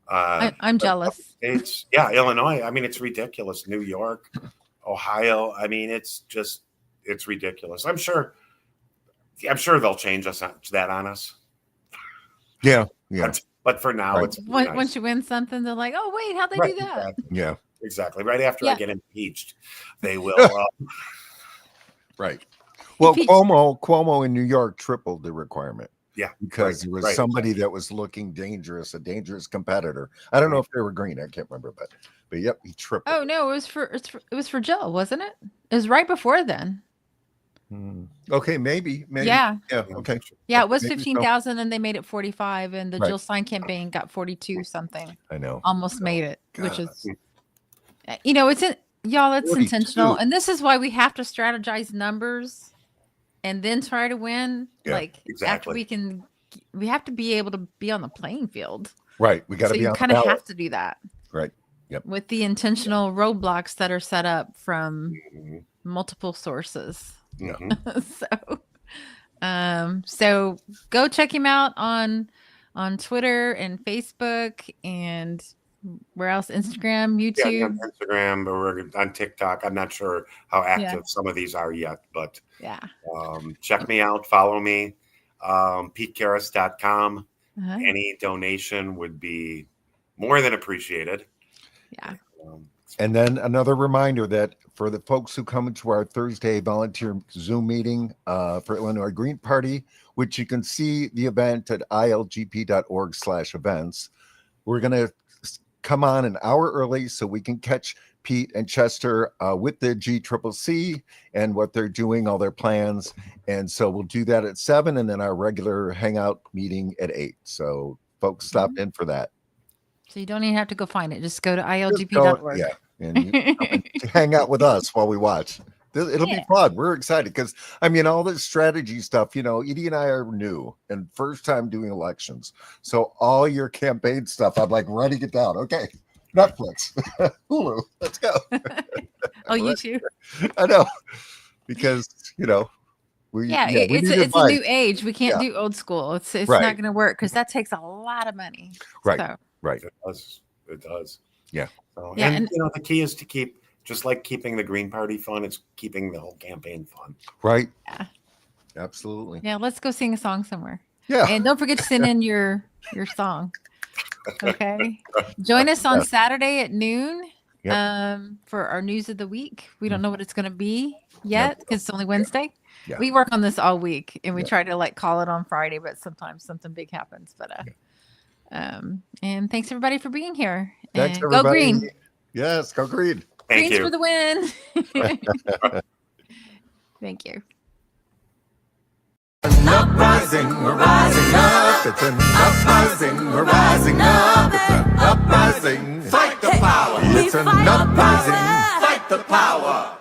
I'm jealous. States, yeah, Illinois. I mean, it's ridiculous. New York, Ohio. I mean, it's ridiculous. I'm sure they'll change that on us. Yeah. Yeah. But for now, Right. it's nice. Once you win something, they're like, "Oh, wait, how'd they Right, do that?" Exactly. Yeah. Exactly. Right after Yeah. I get impeached, they will. Right. Well, Impeach- Cuomo in New York tripled the requirement. Yeah, Because there was somebody that was looking dangerous, a dangerous competitor. I don't know if they were green. I can't remember, but yep, he tripled. Oh no, it was for Jill, wasn't it? It was right before then. Okay, maybe. Yeah. Yeah. Okay. Yeah, it was Maybe so. 15,000 and they made it 45 and the Right. Jill Stein campaign got 42 something. I know. Almost made it, which God. is y'all, it's 42. intentional. And this is why we have to strategize numbers and then try to win. Yeah, like after exactly. we have to be able to be on the playing field. Right. We got to So be you on kind the of ballot. have to do that. Right. Yep. With the intentional roadblocks that are set up from Mhm. multiple sources. Mhm. So go check him out on Twitter and Facebook and where else? Instagram, Yeah, YouTube. on Instagram, or we're on TikTok. I'm not sure how active some of these are yet, but Yeah. check me out. Follow me. PeteKarras.com. Uh-huh. Any donation would be more than appreciated. Yeah. And then another reminder that for the folks who come to our Thursday volunteer Zoom meeting for Illinois Green Party, which you can see the event at ilgp.org/events, we're going to come on an hour early so we can catch Pete and Chester with the GCCC and what they're doing, all their plans. And so we'll do that at 7 and then our regular hangout meeting at 8. So folks stop in for that. So you don't even have to go find it. Just go to Just ilgp.org. yeah. And you come and hang out with us while we watch. It'll be fun. We're excited because, I mean, all this strategy stuff, Edie and I are new and first time doing elections. So all your campaign stuff, I'm like writing it down. Okay. Netflix, Hulu, let's go. Oh, you too? I know. Because, we We need it's a advice. new age. We can't do old school. It's Right. not going to work because that takes a lot of money. Right. So, Right. It does. Yeah. So, Yeah, and and- the key is to keep, just like keeping the Green Party fun, it's keeping the whole campaign fun. Right. Yeah. Absolutely. yeah, let's go sing a song somewhere. Yeah. And don't forget to send in your song. Okay. Join us on Saturday at noon Yep. for our news of the week. We don't know what it's going to be yet because it's only Wednesday. Yeah. We work on this all week and we Yeah. try to call it on Friday, but sometimes something big happens. But and thanks everybody for being here. Thanks, And go everybody. green. Yes, go green. Thank Greens you. for the win. Thank you. An uprising, we're rising up. It's an uprising, we're rising up. It's an uprising. Fight the power. It's an uprising. Fight the power.